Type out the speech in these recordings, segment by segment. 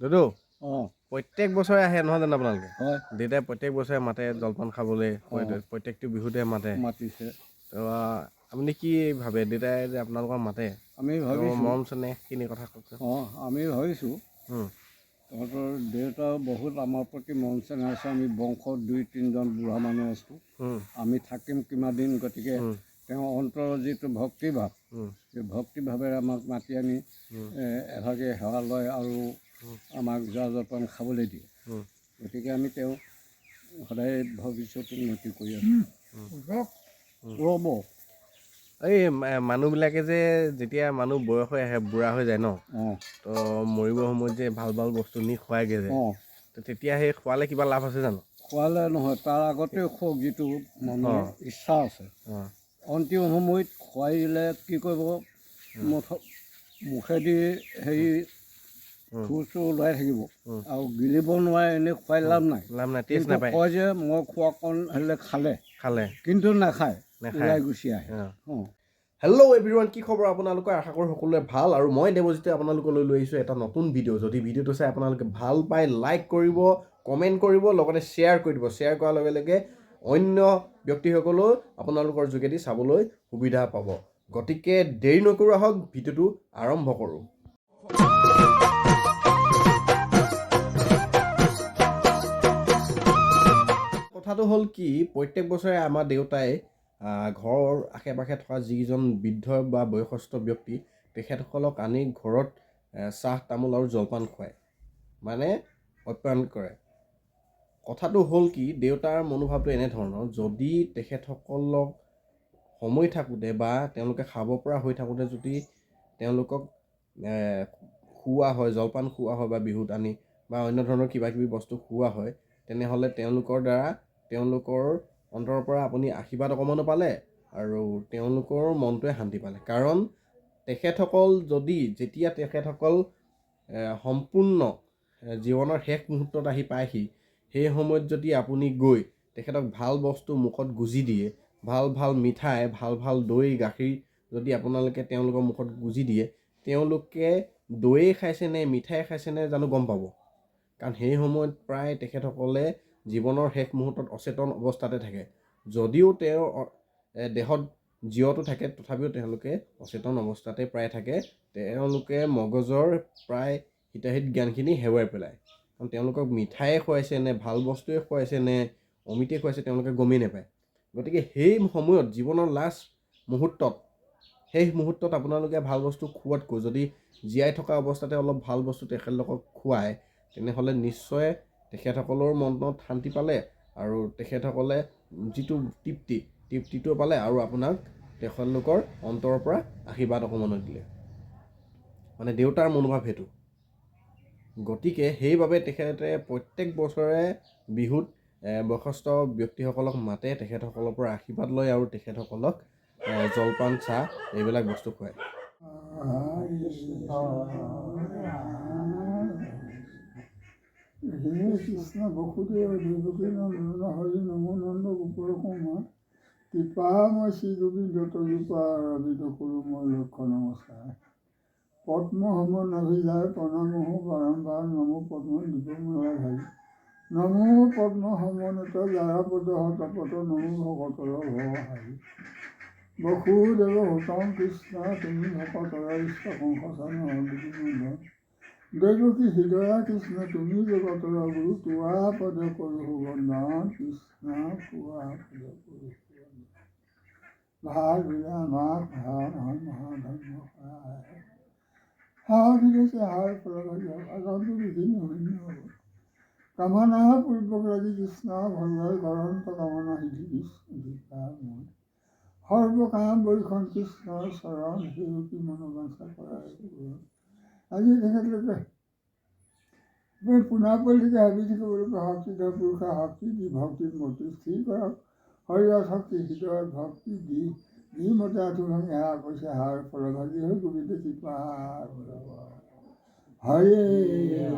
দাদু অঁ প্ৰত্যেক বছৰে আহে নহয় জানো আপোনালোকে? হয় দেউতাই প্ৰত্যেক বছৰে মাতে জলপান খাবলৈ, প্ৰত্যেকটো বিহুতে মাতে। মাতিছে। তো আপুনি কি ভাবে দেউতাই যে আপোনালোকক মাতে? আমি তেওঁৰ ভাবিছোঁ মৰম চেনেহখিনি কথা কওকচোন। আমি ভাবিছোঁ তহঁতৰ দেউতাও বহুত আমাৰ প্ৰতি মৰম চেনেহ আছে। আমি বংশত 2-3জন বুঢ়া মানুহ আছোঁ। আমি থাকিম কিমান দিন, গতিকে তেওঁৰ অন্তৰৰ যিটো ভক্তিভাৱ, সেই ভক্তিভাৱেৰে আমাক মাতি আনি এভাগে সেৱা লয় আৰু আমাক জা জলপান খাবলৈ দিয়ে। গতিকে আমি তেওঁ সদায় ভৱিষ্যত উন্নতি কৰি আছোঁ। ৰ'ব এই মানুহবিলাকে যে যেতিয়া মানুহ বয়স হৈ আহে, বুঢ়া হৈ যায় ন, তো মৰিবৰ সময়ত যে ভাল ভাল বস্তু নি খুৱাইগৈ যে, তো তেতিয়া সেই খোৱালে কিবা লাভ আছে জানো? খোৱালে নহয়, তাৰ আগতেও খোৱা যিটো মনৰ ইচ্ছা আছে, অন্তিম সময়ত খুৱাই দিলে কি কৰিব, মুখেদি হেৰি চুৰ ওলাই থাকিব আৰু গিলিব নোৱাৰে, এনেই খুৱাই লাভ নাই। টেষ্ট নাপায়। কয় যে মই খোৱা কণ হ'লে খালে কিন্তু নাখায়, ওলাই গুচি আহে। হেল্ল' এভৰিৱান, কি খবৰ আপোনালোকৰ? আশা কৰোঁ সকলোৱে ভাল। আৰু মই দেৱজিতে আপোনালোকলৈ লৈ আহিছোঁ এটা নতুন ভিডিঅ'। যদি ভিডিঅ'টো চাই আপোনালোকে ভাল পায়, লাইক কৰিব, কমেণ্ট কৰিব, লগতে শ্বেয়াৰ কৰি দিব। শ্বেয়াৰ কৰাৰ লগে লগে অন্য ব্যক্তিসকলেও আপোনালোকৰ যোগেদি চাবলৈ সুবিধা পাব। গতিকে দেৰি নকৰোঁ, আহক ভিডিঅ'টো আৰম্ভ কৰোঁ। কথাটো হ'ল কি, প্ৰত্যেক বছৰে আমাৰ দেউতাই ঘৰৰ আশে পাশে থকা যিকেইজন বৃদ্ধ বা বয়সস্থ ব্যক্তি, তেখেতসকলক আনি ঘৰত চাহ তামোল আৰু জলপান খুৱায়, মানে আপ্যায়ন কৰে। কথাটো হ'ল কি, দেউতাৰ মনোভাৱটো এনেধৰণৰ, যদি তেখেতসকলক সময় থাকোঁতে বা তেওঁলোকে খাব পৰা হৈ থাকোঁতে যদি তেওঁলোকক খুওৱা হয়, জলপান খুওৱা হয় বা বিহুত আনি বা অন্য ধৰণৰ কিবা কিবি বস্তু খুওৱা হয়, তেনেহ'লে তেওঁলোকৰ দ্বাৰা তেওঁলোকৰ অন্তৰৰ পৰা আপুনি আশীৰ্বাদ অকণমানো পালে আৰু তেওঁলোকৰ মনটোৱে শান্তি পালে। কাৰণ তেখেতসকল যেতিয়া তেখেতসকল সম্পূৰ্ণ জীৱনৰ শেষ মুহূৰ্তত আহি পায়হি, সেই সময়ত যদি আপুনি গৈ তেখেতক ভাল বস্তু মুখত গুজি দিয়ে, ভাল ভাল মিঠাই, ভাল ভাল দৈ গাখীৰ যদি আপোনালোকে তেওঁলোকৰ মুখত গুজি দিয়ে, তেওঁলোকে দৈয়ে খাইছে নে মিঠাই খাইছে নে জানো গম পাব। কাৰণ সেই সময়ত প্ৰায় তেখেতসকলে জীৱনৰ শেষ মুহূৰ্তত অচেতন অৱস্থাতে থাকে। যদিও তেওঁৰ দেহত জীৱটো থাকে, তথাপিও তেওঁলোকে অচেতন অৱস্থাতে প্ৰায় থাকে। তেওঁলোকে মগজৰ প্ৰায় হিতাহিত জ্ঞানখিনি হেৰুৱাই পেলায়। কাৰণ তেওঁলোকক মিঠায়ে খুৱাইছে নে ভাল বস্তুৱে খুৱাইছে নে অমিতে খুৱাইছে তেওঁলোকে গমেই নাপায়। গতিকে সেই সময়ত জীৱনৰ লাষ্ট মুহূৰ্তত, শেষ মুহূৰ্তত আপোনালোকে ভাল বস্তু খোৱাতকৈ যদি জীয়াই থকা অৱস্থাতে অলপ ভাল বস্তু তেখেতলোকক খুৱায়, তেনেহ'লে নিশ্চয় তেখেতসকলৰ মনত শান্তি পালে আৰু তেখেতসকলে যিটো তৃপ্তিটো পালে আৰু আপোনাক তেখেতলোকৰ অন্তৰৰ পৰা আশীৰ্বাদ অকণমানো দিলে। মানে দেউতাৰ মনোভাৱ সেইটো। গতিকে সেইবাবে তেখেতে প্ৰত্যেক বছৰে বিহুত বয়সস্থ ব্যক্তিসকলক মাতে, তেখেতসকলৰ পৰা আশীৰ্বাদ লয় আৰু তেখেতসকলক জলপান চাহ এইবিলাক বস্তু খুৱায়। হে কৃষ্ণ বসুদেৱ দেৱকী নন্দন হৰি নমো নন্দ গোপৰ কুমাৰ কৃপা মই শ্ৰী গোবিন্দ তৰূপা ৰবিত কৰোঁ মই লক্ষ্য নমস্কাৰ পদ্ম সম নভিযায় প্ৰণামহ বাৰম্বাৰ নমো পদ্ম দীপমলা ভাই নমো পদ্ম সমনত যাৰা পদ তপত নমো ভকতৰ ভৱহাৰি বসুদেৱ হুতম কৃষ্ণ তুমি ভকতৰ ইষ্ট সংসচন নন্দন দেৱকী হৃদয়া কৃষ্ণ তুমি জগতৰ গুৰু তোৱা পদ কৰোঁ সুবন্দন কৃষ্ণ তোৱা পদ কৰোঁ সুবন্দন ভাল বোলে আমাক ভাল হয় মহাধৰ্ম হার বিদেশে হার ফলভাগী আগন্ত বিঘিনি শূন্য হ'ব কামনা পূর্বক রাজি কৃষ্ণ ভগবান গরন্ত কামনা সিদ্ধি অধিকার মই সর্বকাম বৈখন কৃষ্ণৰ চৰণ সেৱকী মনোবাঞ্ছা কৰাৰ আজি তেখেতলোকে পুনাপল্লিকে ভাবি থাকিবলৈকে শক্তিধৰ পুৰুষা শক্তি দি ভক্তিত মূৰ্তি স্থিৰ কৰক শৰীৰত শক্তি হৃদয়ত ভক্তি দি মতে আঁঠু ভাঙি হাৰ কৈছে হাৰ ফলভাগী হৈ গোবিন্দ কৃপা হৰে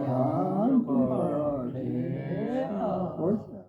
হাৰ কৈছে